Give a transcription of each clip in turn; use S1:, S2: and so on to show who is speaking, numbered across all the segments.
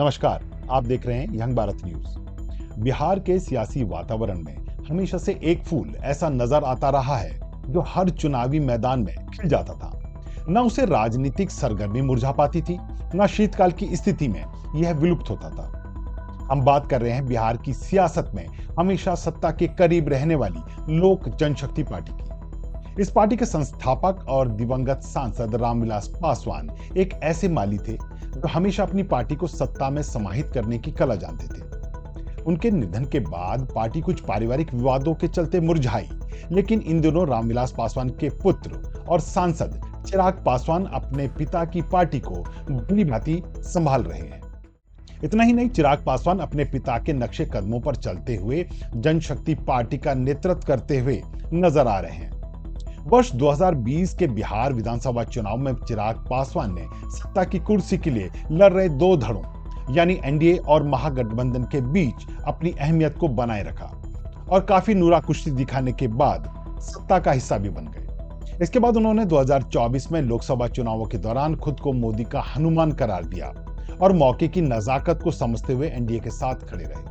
S1: नमस्कार, आप देख रहे हैं यंग भारत न्यूज। बिहार के सियासी वातावरण में हमेशा से एक फूल ऐसा नजर आता रहा है जो हर चुनावी मैदान में खिल जाता था। न उसे राजनीतिक सरगर्मी मुरझा पाती थी, न शीतकाल की स्थिति में यह विलुप्त होता था। हम बात कर रहे हैं बिहार की सियासत में हमेशा सत्ता के करीब रहने वाली लोक जनशक्ति पार्टी की। इस पार्टी के संस्थापक और दिवंगत सांसद रामविलास पासवान एक ऐसे माली थे जो हमेशा अपनी पार्टी को सत्ता में समाहित करने की कला जानते थे। उनके निधन के बाद पार्टी कुछ पारिवारिक विवादों के चलते मुरझाई, लेकिन इन दिनों रामविलास पासवान के पुत्र और सांसद चिराग पासवान अपने पिता की पार्टी को भली भांति संभाल रहे हैं। इतना ही नहीं, चिराग पासवान अपने पिता के नक्शे कदमों पर चलते हुए जनशक्ति पार्टी का नेतृत्व करते हुए नजर आ रहे हैं। वर्ष 2020 के बिहार विधानसभा चुनाव में चिराग पासवान ने सत्ता की कुर्सी के लिए लड़ रहे दो धड़ों यानी एनडीए और महागठबंधन के बीच अपनी अहमियत को बनाए रखा और काफी नूरा कुश्ती दिखाने के बाद सत्ता का हिस्सा भी बन गए। इसके बाद उन्होंने 2024 में लोकसभा चुनावों के दौरान खुद को मोदी का हनुमान करार दिया और मौके की नजाकत को समझते हुए एनडीए के साथ खड़े रहे।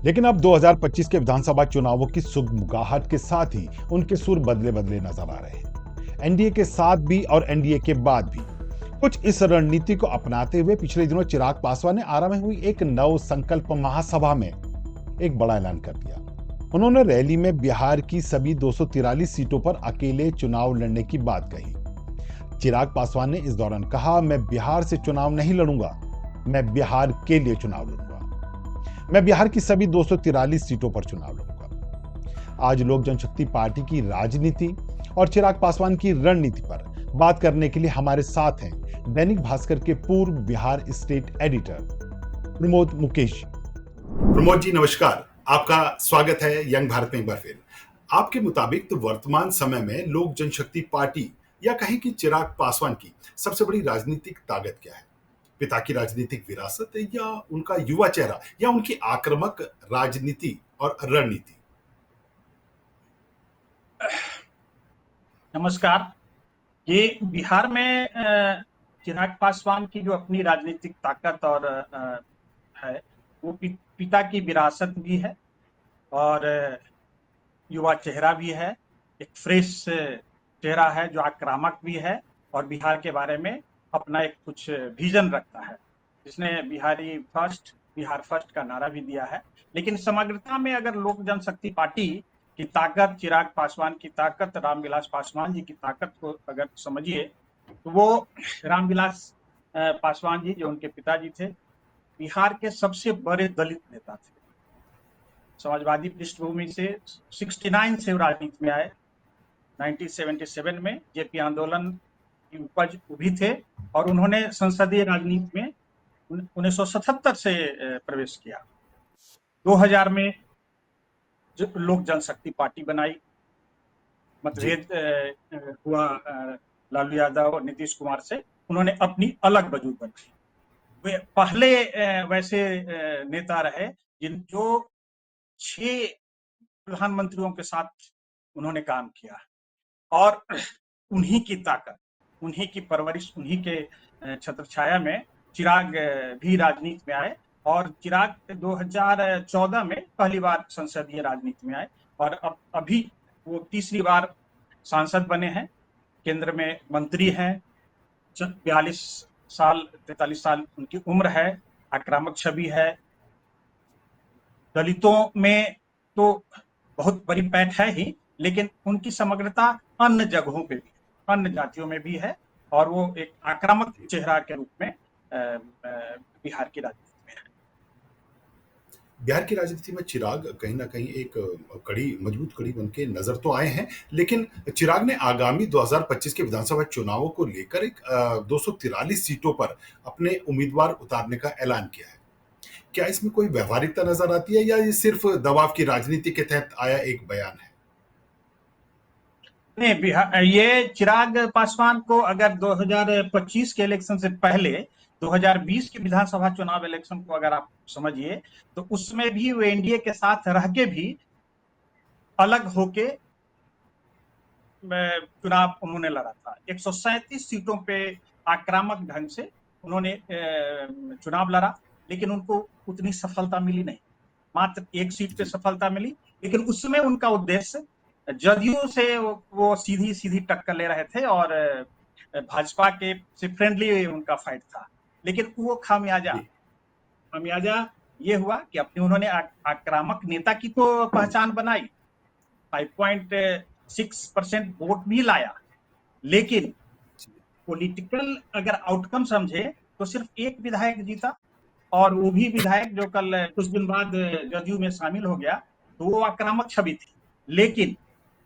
S1: लेकिन अब 2025 के विधानसभा चुनावों की सुगबुगाहट के साथ ही उनके सुर बदले बदले नजर आ रहे हैं। एनडीए के साथ भी और एनडीए के बाद भी कुछ इस रणनीति को अपनाते हुए पिछले दिनों चिराग पासवान ने आरा में हुई एक नव संकल्प महासभा में एक बड़ा ऐलान कर दिया। उन्होंने रैली में बिहार की सभी 243 सीटों पर अकेले चुनाव लड़ने की बात कही। चिराग पासवान ने इस दौरान कहा, मैं बिहार से चुनाव नहीं लड़ूंगा, मैं बिहार के लिए चुनाव लड़ूंगा। मैं बिहार की सभी 243 सीटों पर चुनाव लड़ूंगा। आज लोक जनशक्ति पार्टी की राजनीति और चिराग पासवान की रणनीति पर बात करने के लिए हमारे साथ हैं दैनिक भास्कर के पूर्व बिहार स्टेट एडिटर प्रमोद मुकेश। प्रमोद जी नमस्कार, आपका स्वागत है यंग भारत में एक बार फिर। आपके मुताबिक तो वर्तमान समय में लोक जनशक्ति पार्टी या कहें कि चिराग पासवान की सबसे बड़ी राजनीतिक ताकत क्या है? पिता की राजनीतिक विरासत या उनका युवा चेहरा या उनकी आक्रामक राजनीति और रणनीति?
S2: नमस्कार। ये बिहार में चिराग पासवान की जो अपनी राजनीतिक ताकत और है वो पिता की विरासत भी है और युवा चेहरा भी है, एक फ्रेश चेहरा है जो आक्रामक भी है और बिहार के बारे में अपना एक कुछ विजन रखता है, जिसने बिहार फर्स्ट का नारा भी दिया है। लेकिन समग्रता में अगर लोक जनशक्ति पार्टी की ताकत, चिराग पासवान की ताकत, रामविलास पासवान जी की ताकत को अगर समझिए तो वो रामविलास पासवान जी जो उनके पिताजी थे, बिहार के सबसे बड़े दलित नेता थे। समाजवादी पृष्ठभूमि से 69 से राजनीति में आए। 1977 में जेपी आंदोलन की उपज भी थे और उन्होंने संसदीय राजनीति में 1977 से प्रवेश किया। 2000 में लोक जनशक्ति पार्टी बनाई, मतभेद हुआ लालू यादव और नीतीश कुमार से, उन्होंने अपनी अलग वजूद बनाई। वे पहले वैसे नेता रहे जो 6 प्रधानमंत्रियों के साथ उन्होंने काम किया और उन्हीं की ताकत, उन्हीं की परवरिश, उन्हीं के छत्रछाया में चिराग भी राजनीति में आए और चिराग 2014 में पहली बार संसदीय राजनीति में आए और अब अभी वो तीसरी बार सांसद बने हैं, केंद्र में मंत्री हैं, 43 साल उनकी उम्र है, आक्रामक छवि है। दलितों में तो बहुत बड़ी पैठ है ही, लेकिन उनकी समग्रता अन्य जगहों पे भी, अन्य जातियों में भी है और वो एक आक्रामक चेहरा के रूप में बिहार की राजनीति में है।
S1: बिहार की राजनीति में चिराग कहीं ना कहीं एक मजबूत कड़ी बन के नजर तो आए हैं, लेकिन चिराग ने आगामी 2025 के विधानसभा चुनावों को लेकर एक 243 सीटों पर अपने उम्मीदवार उतारने का ऐलान किया है। क्या इसमें कोई व्यवहारिकता नजर आती है या ये सिर्फ दबाव की राजनीति के तहत आया एक बयान है?
S2: नहीं, ये चिराग पासवान को अगर 2025 के इलेक्शन से पहले 2020 के विधानसभा चुनाव इलेक्शन को अगर आप समझिए तो उसमें भी वो एनडीए के साथ रह के भी अलग होके चुनाव उन्होंने लड़ा था। 137 सीटों पे आक्रामक ढंग से उन्होंने चुनाव लड़ा लेकिन उनको उतनी सफलता मिली नहीं, मात्र एक सीट पे
S1: जी
S2: सफलता मिली। लेकिन उसमें उनका उद्देश्य जदयू से वो सीधी सीधी टक्कर ले रहे थे और भाजपा के से फ्रेंडली उनका फाइट था। लेकिन वो खामियाजा
S1: जी
S2: खामियाजा ये हुआ कि अपने उन्होंने आक्रामक नेता की तो पहचान बनाई, 5.6% वोट भी लाया, लेकिन पॉलिटिकल अगर आउटकम समझे तो सिर्फ एक विधायक जीता, और वो भी विधायक जो कल कुछ दिन बाद जदयू में शामिल हो गया, तो वो आक्रामक छवि थी। लेकिन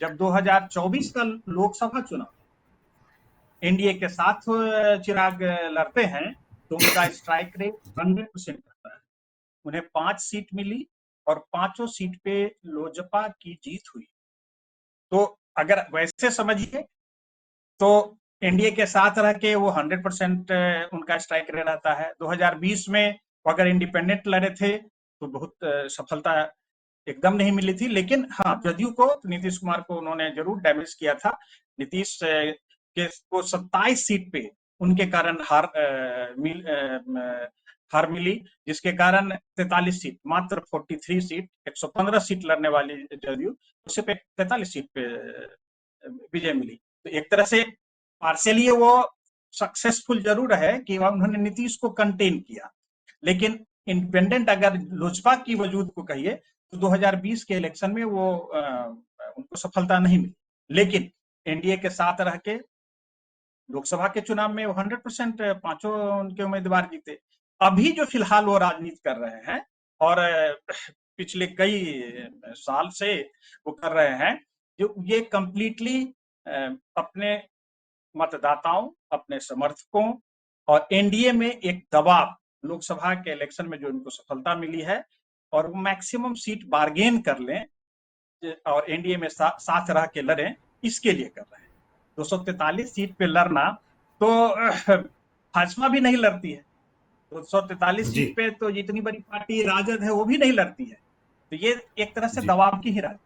S2: जब 2024 का लोकसभा चुनाव एनडीए के साथ चिराग लड़ते हैं, तो उनका स्ट्राइक रेट 100% रहता है। उन्हें 5 सीट मिली और पांचों सीट पे लोजपा की जीत हुई। तो अगर वैसे समझिए तो एनडीए के साथ रह के वो 100% उनका स्ट्राइक रेट रहता है। 2020 में वो अगर इंडिपेंडेंट लड़े थे तो बहुत सफलता एकदम नहीं मिली थी, लेकिन हाँ, जदयू को नीतीश कुमार को उन्होंने जरूर डैमेज किया था। नीतीश के को 27 सीट पे उनके कारण हार मिली, जिसके कारण 43 सीट, मात्र 43 सीट, 115 सीट लड़ने वाली जदयू, उसे पे 43 सीट पे विजय मिली। तो एक तरह से पार्शियली वो सक्सेसफुल जरूर है कि उन्होंने नीतीश को कंटेन किया, लेकिन इंडिपेंडेंट अगर लोजपा की वजूद को कहिए तो 2020 के इलेक्शन में वो उनको सफलता नहीं मिली। लेकिन एनडीए के साथ रह के लोकसभा के चुनाव में वो 100% पांचों उनके उम्मीदवार जीते। अभी जो फिलहाल वो राजनीति कर रहे हैं और पिछले कई साल से वो कर रहे हैं, जो ये कंप्लीटली अपने मतदाताओं, अपने समर्थकों और एनडीए में एक दबाव, लोकसभा के इलेक्शन में जो इनको सफलता मिली है और वो मैक्सिमम सीट बार्गेन कर लें और एनडीए में साथ रह के लड़ें, इसके लिए कर रहे हैं। 243 सीट पे लड़ना तो भाजपा भी नहीं लड़ती है। 243
S1: जी
S2: सीट पे तो जितनी बड़ी पार्टी राजद है वो भी नहीं लड़ती है। तो ये एक तरह से
S1: जी
S2: दबाव की ही राजनीति।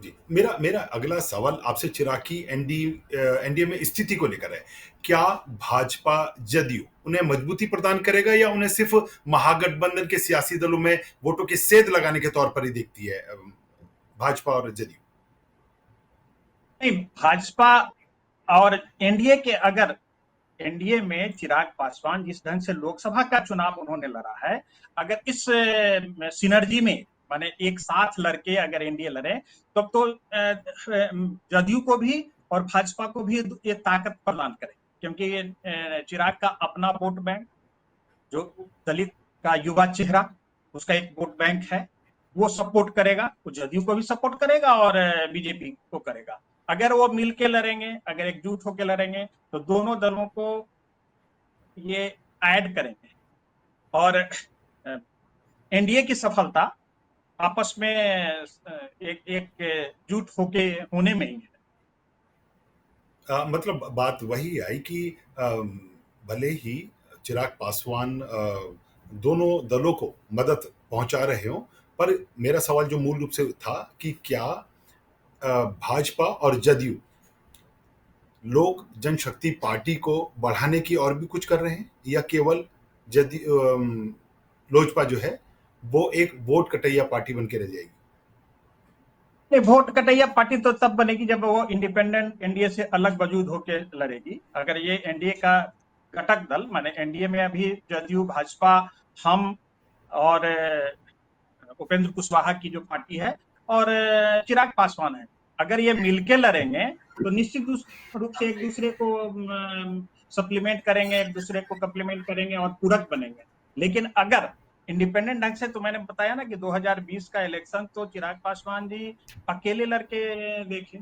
S1: जी मेरा मेरा अगला सवाल आपसे चिराग की एनडीए में स्थिति को लेकर है। क्या भाजपा जदयू उन्हें मजबूती प्रदान करेगा या उन्हें सिर्फ महागठबंधन के सियासी दलों में वोटों की सेध लगाने के तौर पर ही देखती है भाजपा और जदयू?
S2: नहीं, भाजपा और एनडीए के, अगर एनडीए में चिराग पासवान जिस ढंग से लोकसभा का चुनाव उन्होंने लड़ा है, अगर इस सिनर्जी में माने एक साथ लड़के अगर एनडीए लड़े, तब तो जदयू को भी और भाजपा को भी ये ताकत प्रदान करे, क्योंकि ये चिराग का अपना वोट बैंक, जो दलित का युवा चेहरा, उसका एक वोट बैंक है, वो सपोर्ट करेगा, वो जदयू को भी सपोर्ट करेगा और बीजेपी को करेगा। अगर वो मिलके लड़ेंगे, अगर एकजुट होकर लड़ेंगे, तो दोनों दलों को ये ऐड करेंगे और एनडीए की सफलता आपस में एक एकजुट होके होने में ही है।
S1: मतलब बात वही आई कि भले ही चिराग पासवान दोनों दलों को मदद पहुंचा रहे हो, पर मेरा सवाल जो मूल रूप से था कि क्या भाजपा और जदयू लोक जनशक्ति पार्टी को बढ़ाने की और भी कुछ कर रहे हैं या केवल जदयू लोजपा जो है वो एक वोट कटैया पार्टी बन के रह जाएगी?
S2: नहीं, वोट कटैया पार्टी तो तब बनेगी जब वो इंडिपेंडेंट एनडीए से अलग वजूद होकर लड़ेगी। अगर ये एनडीए का घटक दल, माने एनडीए में अभी जदयू, भाजपा, हम और उपेंद्र कुशवाहा की जो पार्टी है और चिराग पासवान है, अगर ये मिलके लड़ेंगे तो निश्चित रूप से एक दूसरे को सप्लीमेंट करेंगे, एक दूसरे को कम्प्लीमेंट करेंगे और पूरक बनेंगे। लेकिन अगर इंडिपेंडेंट ढंग से, तो मैंने बताया ना कि 2020 का इलेक्शन तो चिराग पासवान जी अकेले लड़के देखे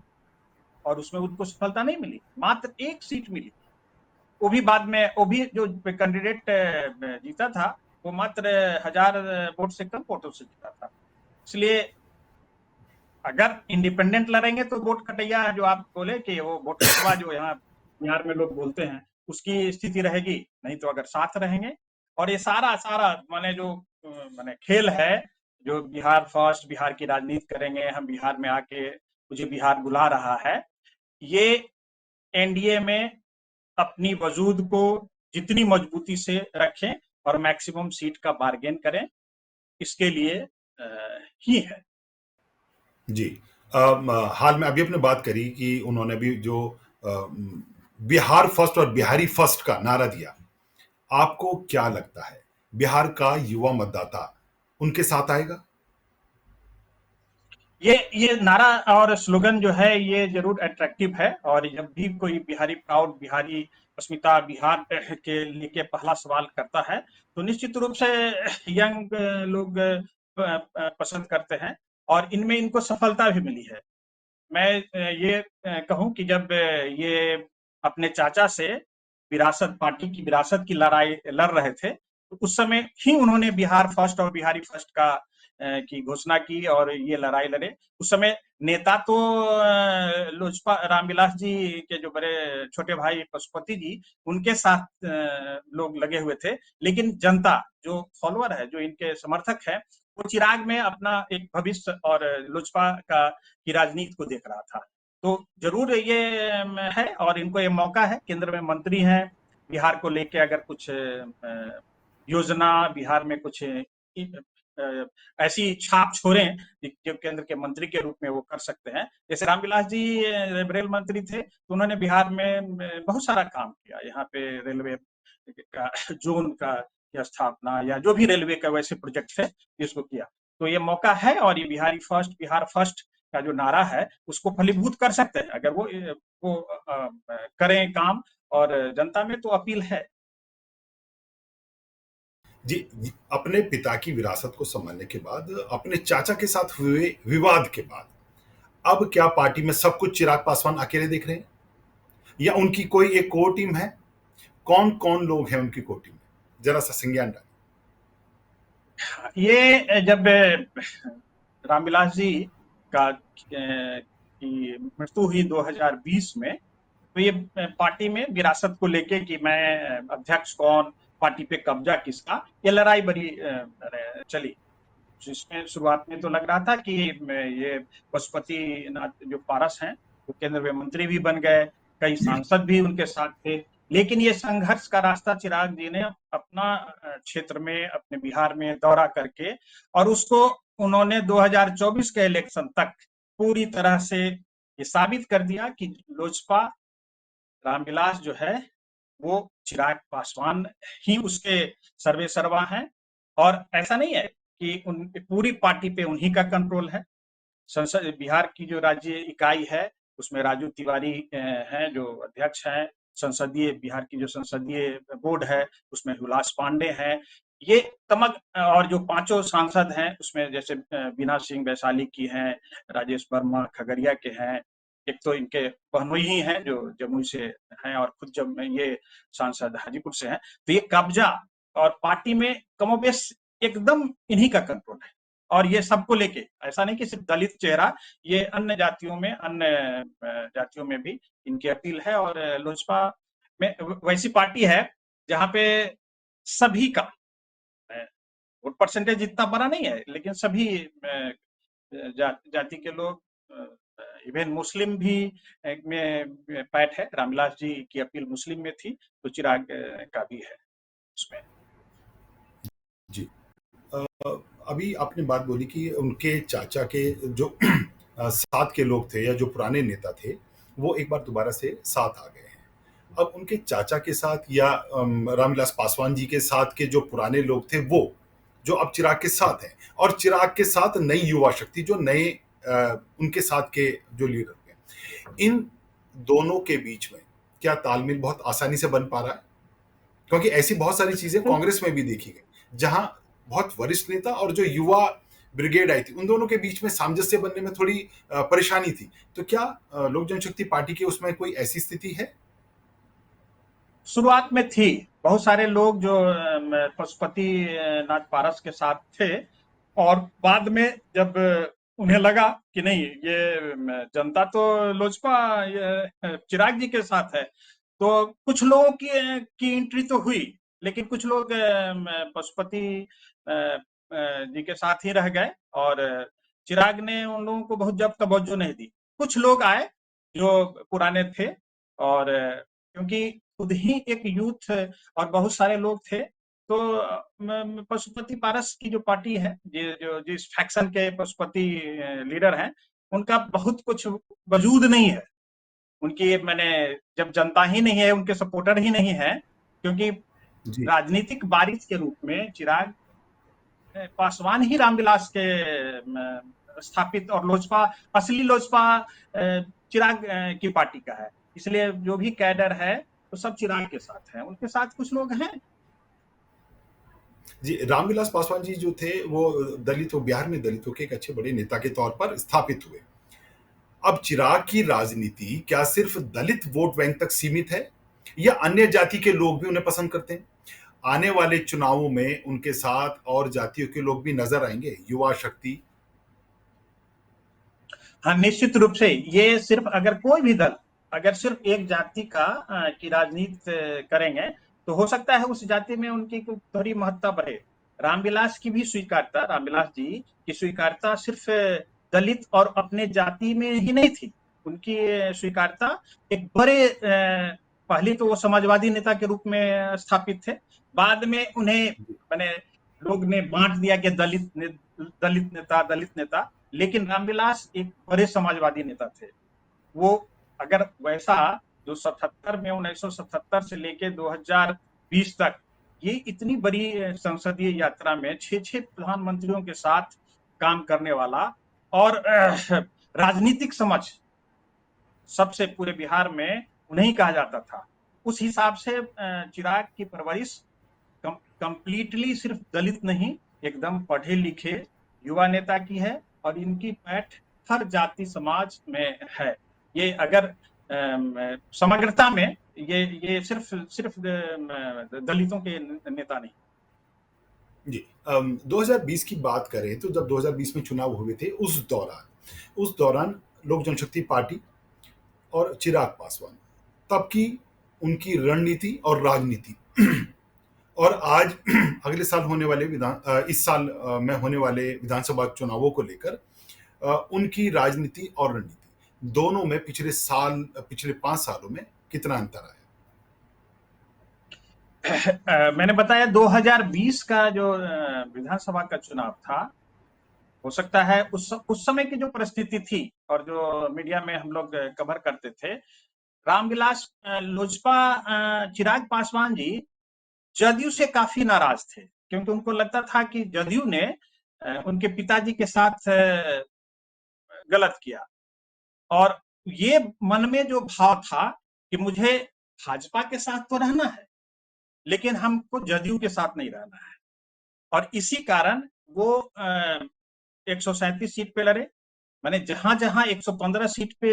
S2: और उसमें उनको सफलता नहीं मिली, मात्र एक सीट मिली। वो भी बाद में, वो भी जो कैंडिडेट जीता था वो मात्र 1000 वोट से कम वोटों से जीता था। इसलिए अगर इंडिपेंडेंट लड़ेंगे तो वोट कटैया, जो आप बोले कि वो वोट कटवा जो यहाँ बिहार में लोग बोलते हैं, उसकी स्थिति रहेगी। नहीं तो अगर साथ रहेंगे और ये सारा सारा माने जो माने खेल है, जो बिहार फर्स्ट, बिहार की राजनीति करेंगे हम, बिहार में आके मुझे बिहार बुला रहा है, ये एनडीए में अपनी वजूद को जितनी मजबूती से रखें और मैक्सिमम सीट का बार्गेन करें, इसके लिए ही है।
S1: जी। हाल में अभी आपने बात करी कि उन्होंने भी जो बिहार फर्स्ट और बिहारी फर्स्ट का नारा दिया, आपको क्या लगता है बिहार का युवा मतदाता उनके साथ आएगा?
S2: ये नारा और स्लोगन जो है ये जरूर अट्रैक्टिव है, और जब भी कोई बिहारी प्राउड, बिहारी अस्मिता, बिहार के लेके पहला सवाल करता है तो निश्चित रूप से यंग लोग पसंद करते हैं, और इनमें इनको सफलता भी मिली है। मैं ये कहूं कि जब ये अपने चाचा से विरासत, पार्टी की विरासत की लड़ाई लड़ रहे थे, तो उस समय ही उन्होंने बिहार फर्स्ट और बिहारी फर्स्ट का की घोषणा की और ये लड़ाई लड़े। उस समय नेता तो लोजपा रामविलास जी के जो बड़े छोटे भाई पशुपति जी, उनके साथ लोग लगे हुए थे, लेकिन जनता जो फॉलोअर है, जो इनके समर्थक है, वो चिराग में अपना एक भविष्य और लोजपा का की राजनीति को देख रहा था। तो जरूर ये है, और इनको ये मौका है, केंद्र में मंत्री हैं, बिहार को लेके अगर कुछ योजना, बिहार में कुछ ऐसी छाप छोड़ें जो केंद्र के मंत्री के रूप में वो कर सकते हैं। जैसे रामविलास जी रेल मंत्री थे, तो उन्होंने बिहार में बहुत सारा काम किया, यहाँ पे रेलवे का जोन का स्थापना या जो भी रेलवे का वैसे प्रोजेक्ट है इसको किया। तो ये मौका है, और ये बिहारी फर्स्ट, बिहार फर्स्ट का जो नारा है उसको फलीभूत कर सकते हैं अगर वो करें काम, और जनता में तो अपील है।
S1: जी। अपने पिता की विरासत को संभालने के बाद, अपने चाचा के साथ हुए विवाद के बाद, अब क्या पार्टी में सब कुछ चिराग पासवान अकेले देख रहे हैं या उनकी कोई एक कोर टीम है? कौन कौन लोग हैं उनकी कोर टीम में? जरा सा संज्ञान डालें।
S2: ये जब रामविलास जी का की मृत्यु हुई 2020 में, तो ये पार्टी में विरासत को लेके कि मैं अध्यक्ष कौन, पार्टी पे कब्जा किसका, ये लड़ाई बड़ी चली। जिसमें शुरुआत में तो लग रहा था कि ये पशुपति नाथ जो पारस हैं वो केंद्र में मंत्री भी बन गए, कई सांसद भी उनके साथ थे, लेकिन ये संघर्ष का रास्ता चिराग जी ने अपना क्षेत्र में, अपने बिहार में दौरा करके, और उसको उन्होंने 2024 के इलेक्शन तक पूरी तरह से ये साबित कर दिया कि लोजपा, रामविलास जो है वो चिराग पासवान ही उसके सर्वे सर्वा हैं। और ऐसा नहीं है कि उन पूरी पार्टी पे उन्हीं का कंट्रोल है। संसद बिहार की जो राज्य इकाई है उसमें राजू तिवारी हैं जो अध्यक्ष हैं, संसदीय बिहार की जो संसदीय बोर्ड है उसमें हुलास पांडे हैं, ये तमक, और जो पांचों सांसद हैं उसमें जैसे बीना सिंह वैशाली की हैं, राजेश वर्मा खगड़िया के हैं, एक तो इनके बहनोई ही हैं जो जमुई से हैं, और खुद जब ये सांसद हाजीपुर से हैं। तो ये कब्जा और पार्टी में कमोबेश एकदम इन्हीं का कंट्रोल है, और ये सबको लेके, ऐसा नहीं कि सिर्फ दलित चेहरा, ये अन्य जातियों में, अन्य जातियों में भी इनकी अपील है। और लोजपा में वैसी पार्टी है जहां पे सभी का वोट परसेंटेज इतना बड़ा नहीं है, लेकिन सभी जाति के लोग, इवन मुस्लिम भी में पैठ है। रामविलास जी की अपील मुस्लिम में थी, तो चिराग का भी है उसमें।
S1: जी। अभी आपने बात बोली कि उनके चाचा के जो साथ के लोग थे या जो पुराने नेता थे, वो एक बार दोबारा से साथ आ गए हैं। अब उनके चाचा के साथ या रामविलास पासवान जी के साथ के जो पुराने लोग थे, वो जो अब चिराग के साथ हैं, और चिराग के साथ नई युवा शक्ति जो नए उनके साथ के जो लीडर थे, इन दोनों के बीच में क्या तालमेल बहुत आसानी से बन पा रहा है? क्योंकि ऐसी बहुत सारी चीजें कांग्रेस में भी देखी गई, जहां बहुत वरिष्ठ नेता और जो युवा ब्रिगेड आई थी, उन दोनों के बीच में सामंजस्य बनने में थोड़ी परेशानी थी। तो क्या लोक जनशक्ति पार्टी की उसमें कोई ऐसी स्थिति है?
S2: शुरुआत में थी, बहुत सारे लोग जो पशुपति नाथ पारस के साथ थे, और बाद में जब उन्हें लगा कि नहीं, ये जनता तो लोजपा चिराग जी के साथ है, तो कुछ लोगों की एंट्री तो हुई, लेकिन कुछ लोग पशुपति जी के साथ ही रह गए, और चिराग ने उन लोगों को बहुत जब तवज्जो नहीं दी। कुछ लोग आए जो पुराने थे, और क्योंकि खुद ही एक यूथ और बहुत सारे लोग थे, तो पशुपति पारस की जो पार्टी है, जो जिस फैक्शन के पशुपति लीडर हैं, उनका बहुत कुछ वजूद नहीं है। उनकी मैंने जब जनता ही नहीं है, उनके सपोर्टर ही नहीं है, क्योंकि
S1: जी
S2: राजनीतिक बारिश के रूप में चिराग पासवान ही रामविलास के स्थापित, और लोजपा, असली लोजपा चिराग की पार्टी का है। इसलिए जो भी कैडर है तो सब चिराग के साथ है, उनके साथ कुछ लोग हैं।
S1: जी, रामविलास पासवान जी जो थे वो दलितों, बिहार में दलितों के एक अच्छे बड़े नेता के तौर पर स्थापित हुए। अब चिराग की राजनीति क्या सिर्फ दलित वोट बैंक तक सीमित है या अन्य जाति के लोग भी उन्हें पसंद करते हैं? आने वाले चुनावों में उनके साथ और जातियों के लोग भी नजर आएंगे, युवा शक्ति।
S2: हाँ, निश्चित रूप से। ये सिर्फ अगर कोई भी दल अगर सिर्फ एक जाति की राजनीति करेंगे तो हो सकता है उस जाति में उनकी थोड़ी महत्ता बढ़े। रामविलास की भी स्वीकार्यता, रामविलास जी की स्वीकार्यता सिर्फ दलित और अपने जाति में ही नहीं थी। उनकी स्वीकार्यता एक बड़े पहले तो वो समाजवादी नेता के रूप में स्थापित थे, बाद में उन्हें मैंने लोग ने बांट दिया कि दलित नेता, लेकिन रामविलास एक बड़े समाजवादी नेता थे। वो अगर वैसा जो 1977 से लेके 2020 तक ये इतनी बड़ी संसदीय यात्रा में 6 प्रधानमंत्रियों के साथ काम करने वाला और राजनीतिक समझ सबसे पूरे बिहार में उन्हें कहा जाता था। उस हिसाब से चिराग की परवरिश कंप्लीटली सिर्फ दलित नहीं, एकदम पढ़े लिखे युवा नेता की है, और इनकी पैठ हर जाति समाज में है। ये अगर समग्रता में ये सिर्फ दलितों के नेता नहीं।
S1: जी 2020 की बात करें तो जब 2020 में चुनाव हुए थे उस दौरान लोक जनशक्ति पार्टी और चिराग पासवान तब की उनकी रणनीति और राजनीति और आज अगले साल होने वाले इस साल में होने वाले विधानसभा चुनावों को लेकर उनकी राजनीति और रणनीति दोनों में पिछले 5 सालों में कितना अंतर आया?
S2: मैंने बताया 2020 का जो विधानसभा का चुनाव था, हो सकता है उस समय की जो परिस्थिति थी और जो मीडिया में हम लोग कवर करते थे, रामविलास लोजपा चिराग पासवान जी जदयू से काफी नाराज थे, क्योंकि उनको लगता था कि जदयू ने उनके पिताजी के साथ गलत किया, और ये मन में जो भाव था कि मुझे भाजपा के साथ तो रहना है, लेकिन हमको जदयू के साथ नहीं रहना है। और इसी कारण वो 137 सीट पे लड़े। मैंने जहां जहां 115 सीट पे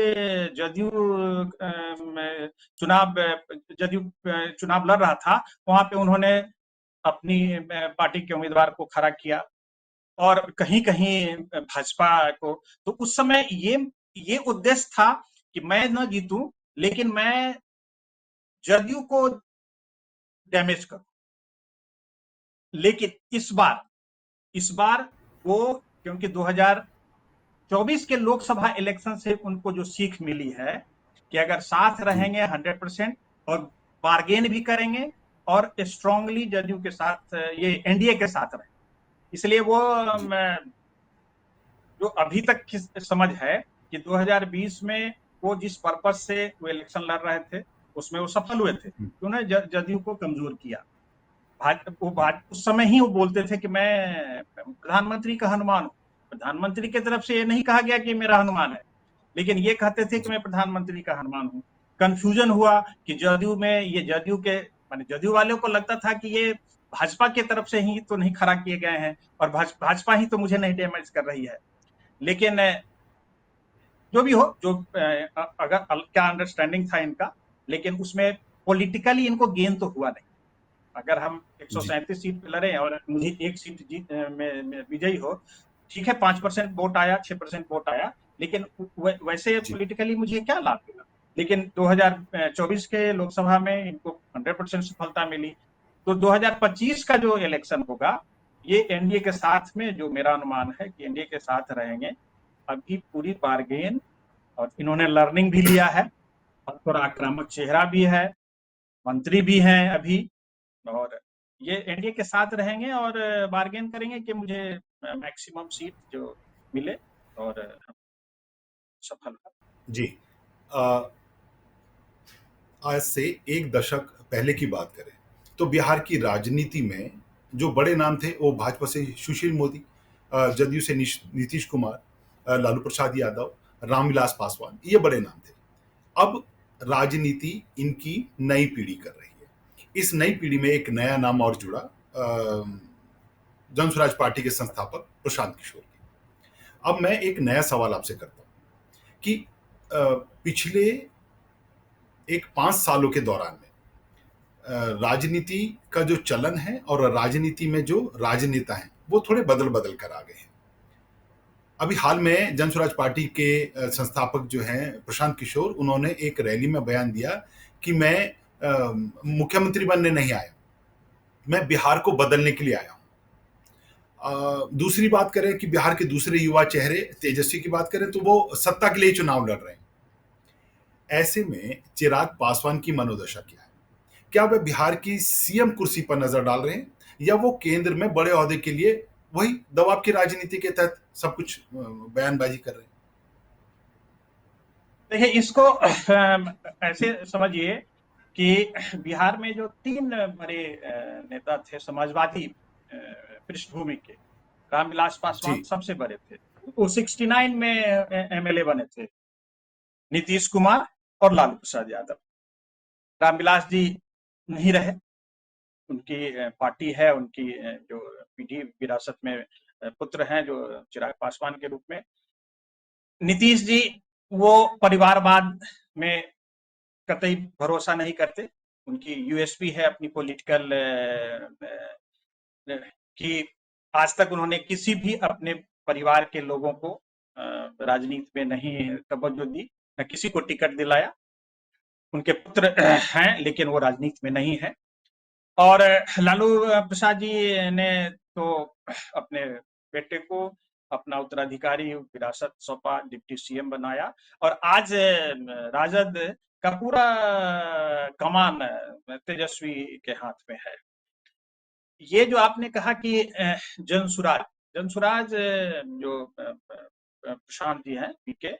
S2: जदयू चुनाव जदयू चुनाव लड़ रहा था, वहां पे उन्होंने अपनी पार्टी के उम्मीदवार को खड़ा किया, और कहीं कहीं भाजपा को। तो उस समय ये उद्देश्य था कि मैं न जीतूं, लेकिन मैं जदयू को डैमेज करूं। लेकिन इस बार वो, क्योंकि 2024 के लोकसभा इलेक्शन से उनको जो सीख मिली है कि अगर साथ रहेंगे 100% और बार्गेन भी करेंगे और स्ट्रांगली जदयू के साथ, ये एनडीए के साथ रहे, इसलिए वो जो अभी तक की समझ है कि 2020 में वो जिस पर्पस से वो इलेक्शन लड़ रहे थे उसमें वो सफल हुए थे, उन्होंने जदयू को कमजोर किया। उस समय ही वो बोलते थे कि मैं प्रधानमंत्री का हनुमान हूँ। प्रधानमंत्री की तरफ से ये नहीं कहा गया कि मेरा हनुमान है, लेकिन ये कहते थे कि मैं प्रधानमंत्री का हनुमान हूँ। कंफ्यूजन हुआ कि जदयू में ये जदयू वालों को लगता था कि ये भाजपा की तरफ से ही तो नहीं खड़ा किए गए हैं, और भाजपा ही तो मुझे नहीं डैमेज कर रही है। लेकिन जो भी हो, जो अगर क्या अंडरस्टैंडिंग था इनका, लेकिन उसमें पॉलिटिकली इनको गेन तो हुआ नहीं। अगर हम 137 सीट पे लड़े और मुझे एक सीट में विजयी हो, ठीक है, 5% वोट आया, 6% वोट आया, लेकिन वैसे पॉलिटिकली मुझे क्या लाभ मिला? लेकिन 2024 के लोकसभा में इनको 100% सफलता मिली। तो 2025 का जो इलेक्शन होगा, ये एनडीए के साथ में, जो मेरा अनुमान है कि एनडीए के साथ रहेंगे। अभी पूरी बार्गेन, और इन्होंने लर्निंग भी लिया है, और थोड़ा आक्रामक चेहरा भी है, मंत्री भी हैं अभी, और ये एनडीए के साथ रहेंगे और बार्गेन करेंगे कि मुझे मैक्सिमम सीट जो मिले और सफल हो।
S1: जी। अ, आज से एक दशक पहले की बात करें तो बिहार की राजनीति में जो बड़े नाम थे वो भाजपा से सुशील मोदी, जदयू से नीतीश कुमार, लालू प्रसाद यादव, रामविलास पासवान, ये बड़े नाम थे। अब राजनीति इनकी नई पीढ़ी कर रही है। इस नई पीढ़ी में एक नया नाम और जुड़ा, जन स्वराज पार्टी के संस्थापक प्रशांत किशोर की। अब मैं एक नया सवाल आपसे करता हूं कि पिछले एक 5 सालों के दौरान में राजनीति का जो चलन है और राजनीति में जो राजनेता हैं वो थोड़े बदल बदल कर आ गए हैं। अभी हाल में जन स्वराज पार्टी के संस्थापक जो हैं प्रशांत किशोर, उन्होंने एक रैली में बयान दिया कि मैं मुख्यमंत्री बनने नहीं आया, मैं बिहार को बदलने के लिए आया हूं। दूसरी बात करें कि बिहार के दूसरे युवा चेहरे तेजस्वी की बात करें तो वो सत्ता के लिए चुनाव लड़ रहे हैं। ऐसे में चिराग पासवान की मनोदशा क्या है? क्या वे बिहार की सीएम कुर्सी पर नजर डाल रहे हैं या वो केंद्र में बड़े ओहदे के लिए वही दबाव की राजनीति के तहत सब कुछ बयानबाजी कर रहे हैं?
S2: देखिए, इसको ऐसे समझिए कि बिहार में जो 3 बड़े नेता थे समाजवादी पृष्ठभूमि के, रामविलास पासवान
S1: जी।
S2: सबसे बड़े थे। वो 69 में एमएलए बने थे, नीतीश कुमार और लालू प्रसाद यादव। रामविलास जी नहीं रहे, उनकी पार्टी है, उनकी जो पीढ़ी विरासत में पुत्र हैं जो चिराग पासवान के रूप में। नीतीश जी वो परिवारवाद में कतई भरोसा नहीं करते। उनकी यूएसपी है अपनी पॉलिटिकल कि आज तक उन्होंने किसी भी अपने परिवार के लोगों को राजनीति में नहीं तवज्जो दी, न किसी को टिकट दिलाया। उनके पुत्र हैं लेकिन वो राजनीति में नहीं है। और लालू प्रसाद जी ने तो अपने बेटे को अपना उत्तराधिकारी विरासत सौंपा, डिप्टी सीएम बनाया और आज राजद का पूरा कमान तेजस्वी के हाथ में है। ये जो आपने कहा कि जनसुराज जनसुराज जो प्रशांत जी हैं पीके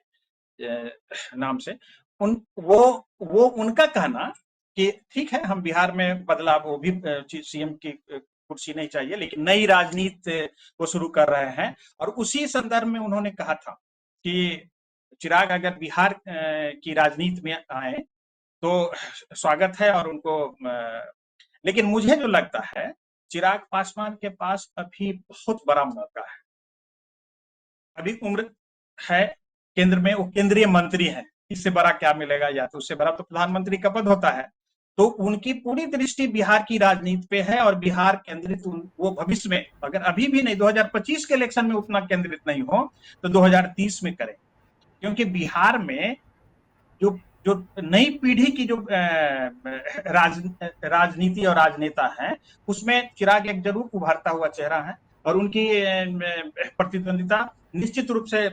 S2: नाम से, उन वो उनका कहना कि ठीक है हम बिहार में बदलाव, वो भी सीएम की कुर्सी नहीं चाहिए लेकिन नई राजनीति को शुरू कर रहे हैं। और उसी संदर्भ में उन्होंने कहा था कि चिराग अगर बिहार की राजनीति में आए तो स्वागत है और उनको लेकिन मुझे जो लगता है चिराग पासवान के पास अभी बहुत बड़ा मौका है। अभी उम्र है, केंद्र में वो केंद्रीय मंत्री हैं, इससे बड़ा क्या मिलेगा, या तो उससे बड़ा तो प्रधानमंत्री का पद होता है। तो उनकी पूरी दृष्टि बिहार की राजनीति पे है और बिहार केंद्रित वो भविष्य में अगर अभी भी नहीं 2025 के इलेक्शन में उतना केंद्रित नहीं हो तो 2030 में करें, क्योंकि बिहार में जो जो नई पीढ़ी की जो राजनीति और राजनेता है उसमें चिराग एक जरूर उभरता हुआ चेहरा है और उनकी प्रतिद्वंदिता निश्चित रूप से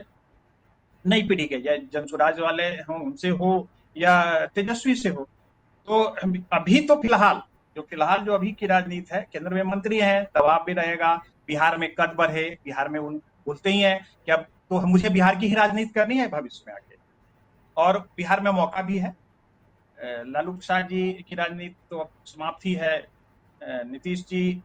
S2: नई पीढ़ी के, या जनसुराज वाले हो उनसे हो या तेजस्वी से हो। तो अभी तो फिलहाल जो अभी की राजनीति है, केंद्र में मंत्री है, दबाव भी रहेगा, बिहार में कद बढ़े, बिहार में उन बोलते ही है कि अब तो मुझे बिहार की ही राजनीति करनी है भविष्य में आके, और बिहार में मौका भी है। लालू प्रसाद जी की राजनीति तो अब समाप्त ही है। नीतीश जी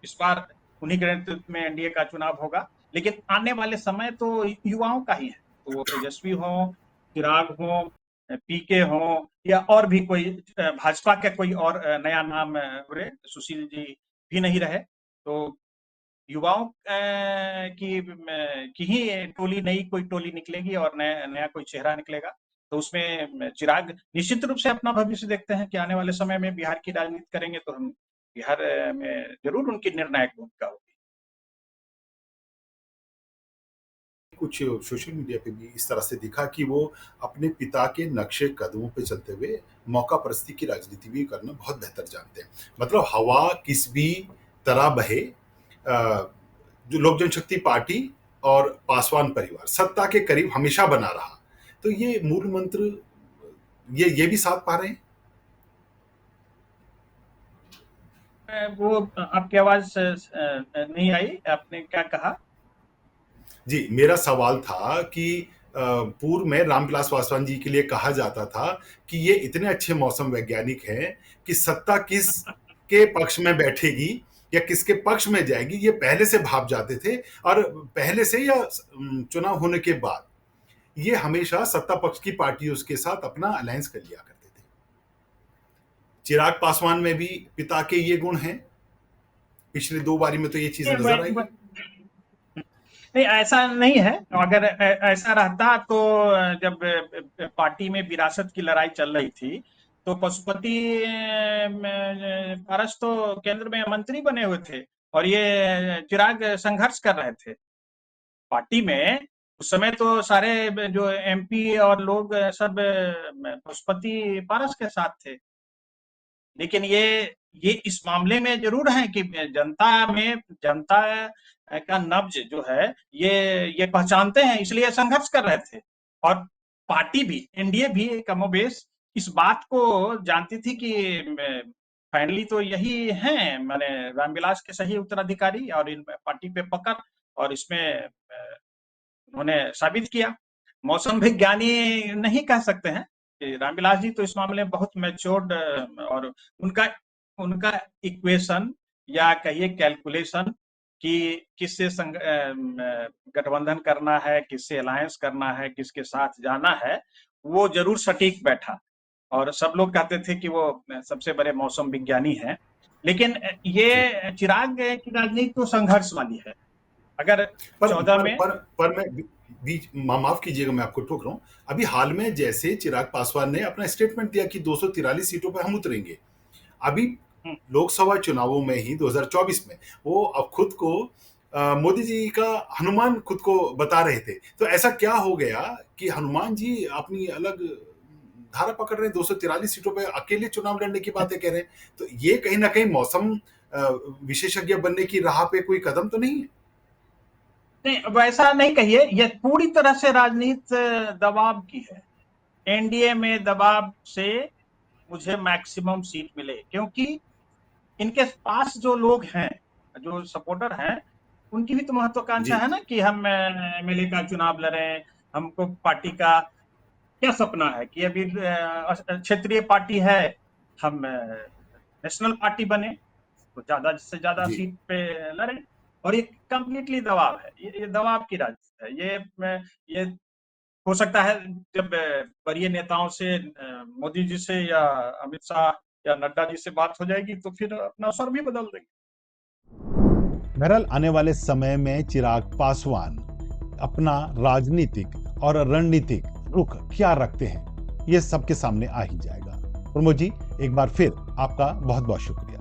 S2: इस बार उन्हीं के नेतृत्व में एनडीए का चुनाव होगा, लेकिन आने वाले समय तो युवाओं का ही है, तो वो तेजस्वी हो, चिराग हो, पीके हो या और भी कोई भाजपा के कोई और नया नाम उभरे, सुशील जी भी नहीं रहे, तो युवाओं की ही टोली, नई कोई टोली निकलेगी और नया नया कोई चेहरा निकलेगा। तो उसमें चिराग निश्चित रूप से अपना भविष्य देखते हैं कि आने वाले समय में बिहार की राजनीति करेंगे तो हम बिहार में जरूर उनकी निर्णायक भूमिका होगी।
S1: कुछ सोशल मीडिया पे भी इस तरह से दिखा कि वो अपने पिता के नक्शे कदमों पे चलते हुए मौका परस्ती की राजनीति भी करना बहुत बेहतर जानते हैं। मतलब हवा किस भी तरह बहे, जो लोक जनशक्ति पार्टी और पासवान परिवार सत्ता के करीब हमेशा बना रहा, तो ये मूल मंत्र ये भी साथ पा रहे हैं।
S2: वो आपकी आवाज नहीं आई, आपने क्या कहा?
S1: जी, मेरा सवाल था कि पूर्व में रामविलास पासवान जी के लिए कहा जाता था कि ये इतने अच्छे मौसम वैज्ञानिक हैं कि सत्ता किस के पक्ष में बैठेगी या किसके पक्ष में जाएगी, ये पहले से भाप जाते थे। और पहले से या चुनाव होने के बाद ये हमेशा सत्ता पक्ष की पार्टियों के साथ अपना अलायंस कर लिया करते थे। चिराग पासवान में भी पिता के ये गुण हैं। पिछले 2 बारी में तो ये चीज नजर आई है।
S2: नहीं, ऐसा नहीं है। अगर ऐसा रहता तो जब पार्टी में विरासत की लड़ाई चल रही थी तो पशुपति पारस तो केंद्र में मंत्री बने हुए थे और ये चिराग संघर्ष कर रहे थे पार्टी में। उस समय तो सारे जो एमपी और लोग सब पशुपति पारस के साथ थे। लेकिन ये इस मामले में जरूर है कि जनता का नब्ज जो है ये पहचानते हैं, इसलिए संघर्ष कर रहे थे। और पार्टी भी, एनडीए भी कमोबेश इस बात को जानती थी कि फाइनली तो यही है, माने रामविलास के सही उत्तराधिकारी और इन पार्टी पे पकड़, और इसमें उन्होंने साबित किया। मौसम विज्ञानी नहीं कह सकते हैं कि रामविलास जी तो इस मामले में बहुत मैच्योर्ड, और उनका उनका इक्वेशन या कहिए कैलकुलेशन कि किससे गठबंधन करना है, किससे अलायंस करना है, किसके साथ जाना है, वो जरूर सटीक बैठा। और सब लोग कहते थे कि वो सबसे बड़े मौसम विज्ञानी हैं। लेकिन
S1: जी।
S2: ये चिराग की राजनीति तो संघर्ष वाली है। अगर
S1: पर
S2: 14
S1: पर
S2: में
S1: पर पर मैं बीच माफ कीजिएगा, मैं आपको टोक रहा हूं। अभी हाल में जैसे चिराग पासवान ने अपना स्टेटमेंट दिया कि 243 सीटों पर हम उतरेंगे। अभी लोकसभा चुनावों में ही 2024 में वो अब खुद को मोदी जी का हनुमान खुद को बता रहे थे। तो ऐसा क्या हो गया कि हनुमान जी अपनी अलग धारा पकड़ रहे हैं, 243 सीटों पर अकेले चुनाव लड़ने की बातें कह रहे हैं? तो ये कहीं ना कहीं मौसम विशेषज्ञ बनने की राह पे कोई कदम तो नहीं है?
S2: नहीं, वैसा नहीं कहिए। ये पूरी तरह से राजनीति दबाव की है। एनडीए में दबाव से मुझे मैक्सिमम सीट मिले, क्योंकि इनके पास जो लोग हैं, जो सपोर्टर हैं, उनकी भी तो महत्वाकांक्षा
S1: जी।
S2: है ना कि हम एमएलए का चुनाव लड़ें। हमको पार्टी का क्या सपना है कि अभी क्षेत्रीय पार्टी है, हम नेशनल पार्टी बने तो ज्यादा से ज्यादा
S1: जी।
S2: सीट पे लड़े। और ये कंप्लीटली दबाव है, ये दबाव की राजनीति है। ये हो सकता है जब वरीय नेताओं से, मोदी जी से या अमित शाह या नड्डा जी से बात हो जाएगी तो फिर अपना स्वर भी बदल देंगे।
S1: बहरहाल आने वाले समय में चिराग पासवान अपना राजनीतिक और रणनीतिक रुख क्या रखते हैं, ये सबके सामने आ ही जाएगा। प्रमोद जी, एक बार फिर आपका बहुत बहुत शुक्रिया।